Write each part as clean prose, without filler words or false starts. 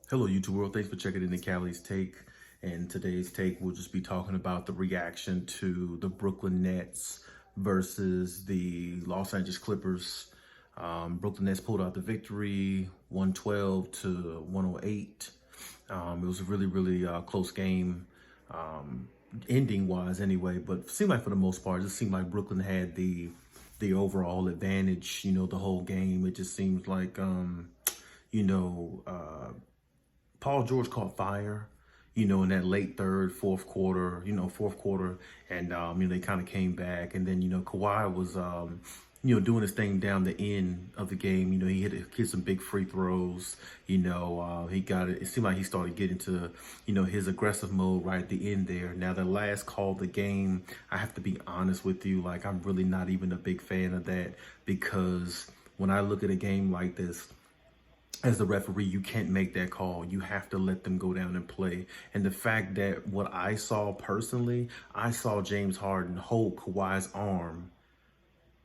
Hello, YouTube world. Thanks for checking in the Khaliis take. And today's take, we'll just be talking about the reaction to the Brooklyn Nets versus the Los Angeles Clippers. Brooklyn Nets pulled out the victory, 112 to 108. It was a really close game, ending-wise anyway. But it seemed like for the most part, it just seemed like Brooklyn had the overall advantage. The whole game. It just seems like you know. Paul George caught fire, in that late third, fourth quarter, and, they kind of came back. And then, Kawhi was, doing his thing down the end of the game. He hit some big free throws. He got it. It seemed like he started getting to, his aggressive mode right at the end there. Now, the last call of the game, I have to be honest with you, like, I'm really not even a big fan of that, because when I look at a game like this, as the referee, you can't make that call. You have to let them go down and play. And the fact that what I saw personally, I saw James Harden hold Kawhi's arm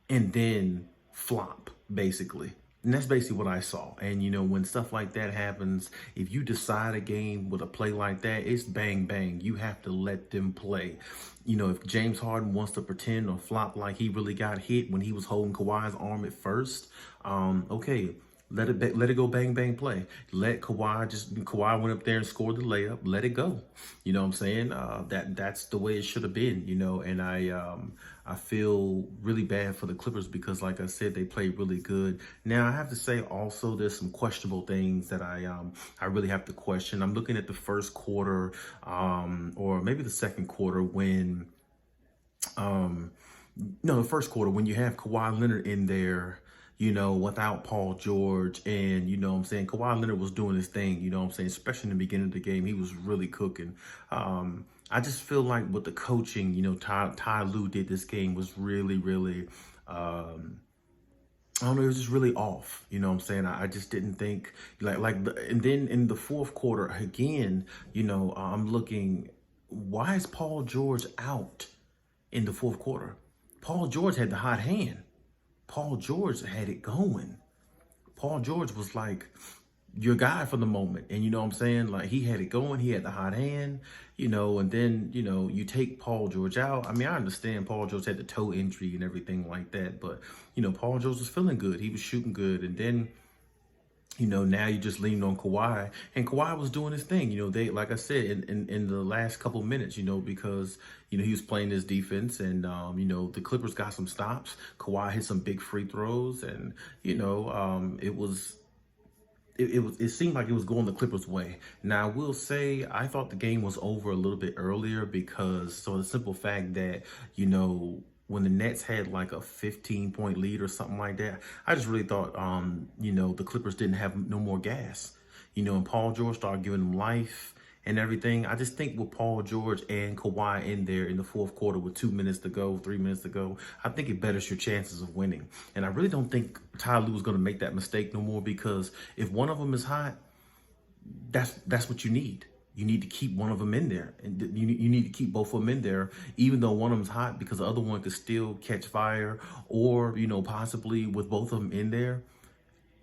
and then flop, basically. And that's basically what I saw. And, when stuff like that happens, if you decide a game with a play like that, it's bang, bang. You have to let them play. If James Harden wants to pretend or flop like he really got hit when he was holding Kawhi's arm at first, okay. Let it go bang, bang play. Let Kawhi went up there and scored the layup. Let it go. You know what I'm saying? That's the way it should have been, and I feel really bad for the Clippers because, like I said, they played really good. Now, I have to say also there's some questionable things that I really have to question. I'm looking at the first quarter, or maybe the second quarter when, no, the first quarter when you have Kawhi Leonard in there, without Paul George. And, Kawhi Leonard was doing his thing, especially in the beginning of the game. He was really cooking. I just feel like with the coaching, Ty Lue did this game was really, I don't know, it was just really off. I just didn't think and then in the fourth quarter, again, I'm looking, why is Paul George out in the fourth quarter? Paul George had the hot hand. Paul George had it going. Paul George was like your guy for the moment. And like he had it going. He had the hot hand, and then, you take Paul George out. I mean, I understand Paul George had the toe injury and everything like that. But, Paul George was feeling good. He was shooting good. And then, now you just leaned on Kawhi, and Kawhi was doing his thing. They, like I said, in the last couple of minutes, because, he was playing his defense, and, the Clippers got some stops. Kawhi hit some big free throws, and, it seemed like it was going the Clippers' way. Now, I will say, I thought the game was over a little bit earlier because, so the simple fact that, when the Nets had like a 15-point lead or something like that, I just really thought, the Clippers didn't have no more gas. And Paul George started giving them life and everything. I just think with Paul George and Kawhi in there in the fourth quarter with 2 minutes to go, 3 minutes to go, I think it betters your chances of winning. And I really don't think Ty Lue is going to make that mistake no more, because if one of them is hot, that's what you need. You need to keep one of them in there, and you need to keep both of them in there, even though one of them's hot, because the other one could still catch fire, or, possibly with both of them in there,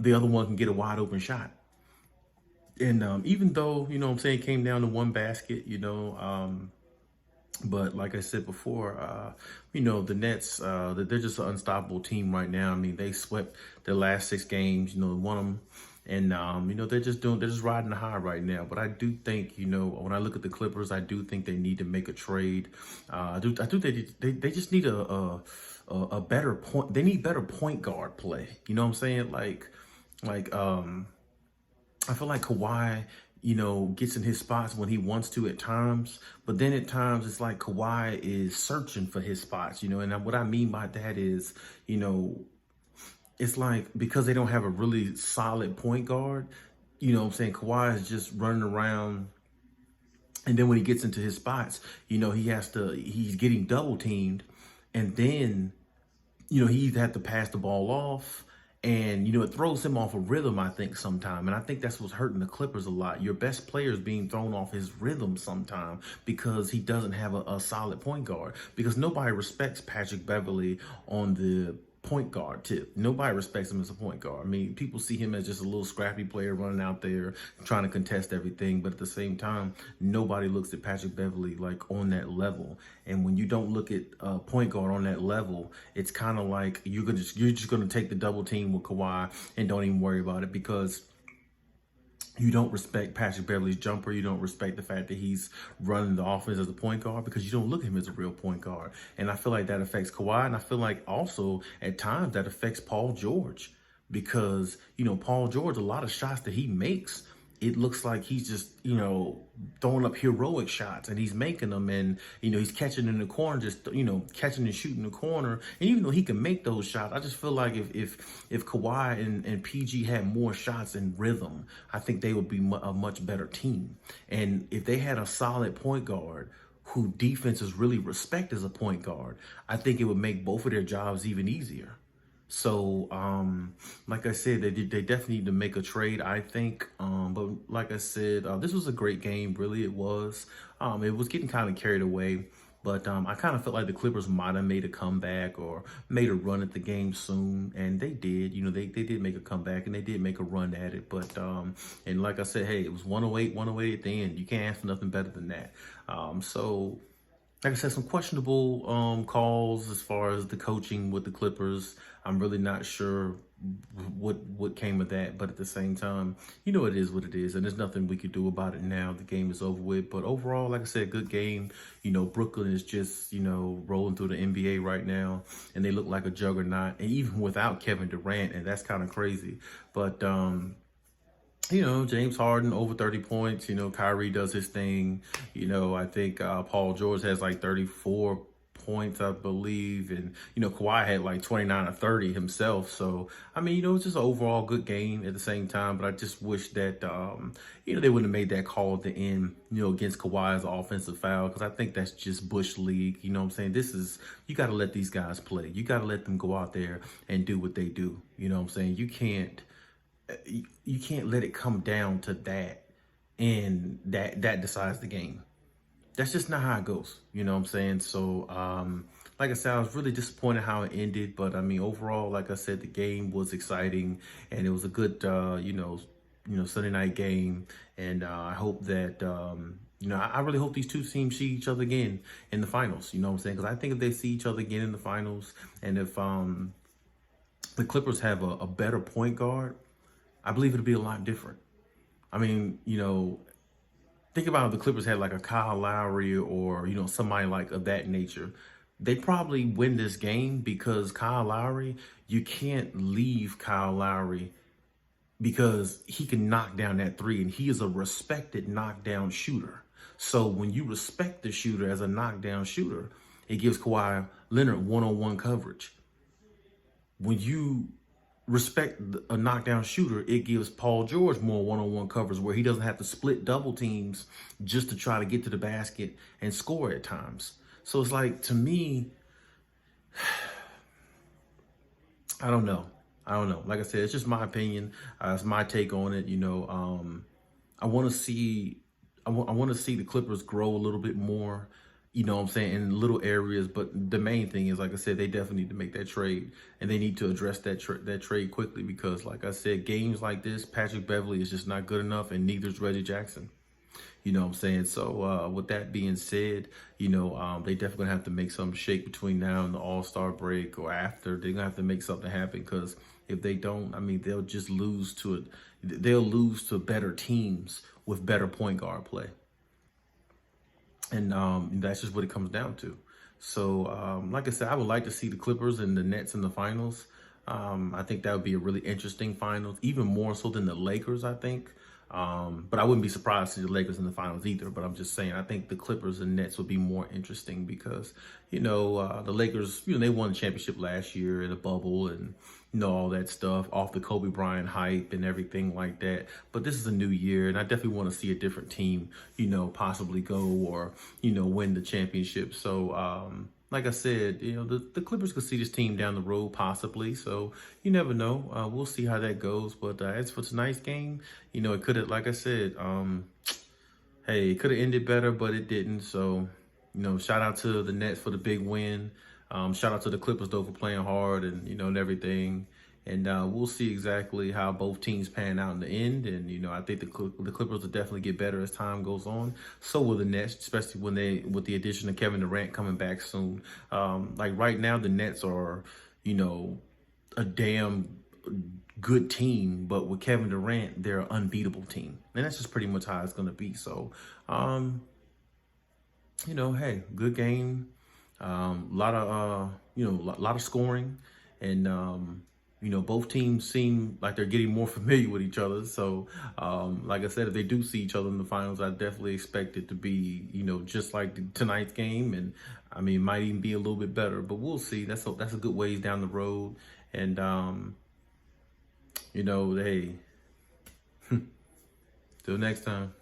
the other one can get a wide open shot. And even though, it came down to one basket, but like I said before, the Nets, they're just an unstoppable team right now. I mean, they swept their last 6 games, won them. And, they're just riding the high right now. But I do think, when I look at the Clippers, I do think they need to make a trade. I do think they just need a better point. They need better point guard play. You know what I'm saying? I feel like Kawhi, gets in his spots when he wants to at times, but then at times it's like Kawhi is searching for his spots, and what I mean by that is, it's like, because they don't have a really solid point guard, Kawhi is just running around. And then when he gets into his spots, he's getting double teamed. And then, he either have to pass the ball off, and, it throws him off a rhythm, I think, sometime. And I think that's what's hurting the Clippers a lot. Your best player is being thrown off his rhythm sometime because he doesn't have a solid point guard. Because nobody respects Patrick Beverley on the point guard tip. Nobody respects him as a point guard. I mean, people see him as just a little scrappy player running out there trying to contest everything, but at the same time, nobody looks at Patrick Beverley like on that level. And when you don't look at point guard on that level, it's kind of like you're just gonna take the double team with Kawhi and don't even worry about it, because you don't respect Patrick Beverley's jumper. You don't respect the fact that he's running the offense as a point guard, because you don't look at him as a real point guard. And I feel like that affects Kawhi. And I feel like also at times that affects Paul George, because, Paul George, a lot of shots that he makes, it looks like he's just, throwing up heroic shots, and he's making them, and, he's catching in the corner, just, catching and shooting the corner. And even though he can make those shots, I just feel like if Kawhi and PG had more shots in rhythm, I think they would be a much better team. And if they had a solid point guard who defenses really respect as a point guard, I think it would make both of their jobs even easier. So, like I said, they definitely need to make a trade, I think. But like I said, this was a great game. Really, it was. It was getting kind of carried away. But I kind of felt like the Clippers might have made a comeback or made a run at the game soon. And they did. They did make a comeback, and they did make a run at it. But, and like I said, hey, it was 108 at the end. You can't ask for nothing better than that. So, like I said, some questionable calls as far as the coaching with the Clippers. I'm really not sure what came of that, but at the same time, it is what it is, and there's nothing we could do about it now. The game is over with, but overall, like I said, good game. Brooklyn is just, rolling through the NBA right now, and they look like a juggernaut, and even without Kevin Durant, and that's kind of crazy. But, James Harden over 30 points. Kyrie does his thing. I think Paul George has like 34 points, I believe. And, Kawhi had like 29 or 30 himself. So, I mean, it's just an overall good game at the same time. But I just wish that, they wouldn't have made that call at the end, against Kawhi as an offensive foul. Because I think that's just Bush League. You know what I'm saying? You got to let these guys play. You got to let them go out there and do what they do. You know what I'm saying? You can't let it come down to that, and that decides the game. That's just not how it goes. You know what I'm saying? So, like I said, I was really disappointed how it ended. But, I mean, overall, like I said, the game was exciting, and it was a good, Sunday night game. And I hope that, I really hope these two teams see each other again in the finals. You know what I'm saying? Because I think if they see each other again in the finals, and if the Clippers have a better point guard, I believe it'll be a lot different. I mean, think about if the Clippers had like a Kyle Lowry or, somebody like of that nature. They'd probably win this game, because Kyle Lowry, you can't leave Kyle Lowry, because he can knock down that three, and he is a respected knockdown shooter. So when you respect the shooter as a knockdown shooter, it gives Kawhi Leonard one-on-one coverage. When you respect a knockdown shooter, it gives Paul George more one-on-one coverage, where he doesn't have to split double teams just to try to get to the basket and score at times. So it's like, to me, I don't know. Like I said, it's just my opinion. It's my take on it. I want to see the Clippers grow a little bit more. You know what I'm saying, in little areas. But the main thing is, like I said, they definitely need to make that trade, and they need to address that trade quickly, because, like I said, games like this, Patrick Beverley is just not good enough, and neither is Reggie Jackson. You know what I'm saying? So with that being said, they definitely gonna have to make some shake between now and the All-Star break, or after. They're gonna have to make something happen, because if they don't, I mean, they'll just lose to it. They'll lose to better teams with better point guard play. And that's just what it comes down to. So, like I said, I would like to see the Clippers and the Nets in the finals. I think that would be a really interesting finals, even more so than the Lakers, I think. But I wouldn't be surprised to see the Lakers in the finals either. But I'm just saying, I think the Clippers and Nets would be more interesting, because, the Lakers, they won the championship last year in a bubble, and, all that stuff off the Kobe Bryant hype and everything like that. But this is a new year, and I definitely want to see a different team, possibly go or, win the championship. So, like I said, the Clippers could see this team down the road, possibly. So you never know. We'll see how that goes. But as for tonight's game, it could have, like I said, hey, it could have ended better, but it didn't. So, shout out to the Nets for the big win. Shout out to the Clippers though for playing hard and and everything. And we'll see exactly how both teams pan out in the end. And I think the Clippers will definitely get better as time goes on. So will the Nets, especially with the addition of Kevin Durant coming back soon. Like right now, the Nets are a damn good team, but with Kevin Durant, they're an unbeatable team, and that's just pretty much how it's gonna be. So, hey, good game. Lot of lot of scoring, and both teams seem like they're getting more familiar with each other. So, like I said, if they do see each other in the finals, I definitely expect it to be just like tonight's game, and I mean, it might even be a little bit better. But we'll see. That's a good ways down the road, and hey, till next time.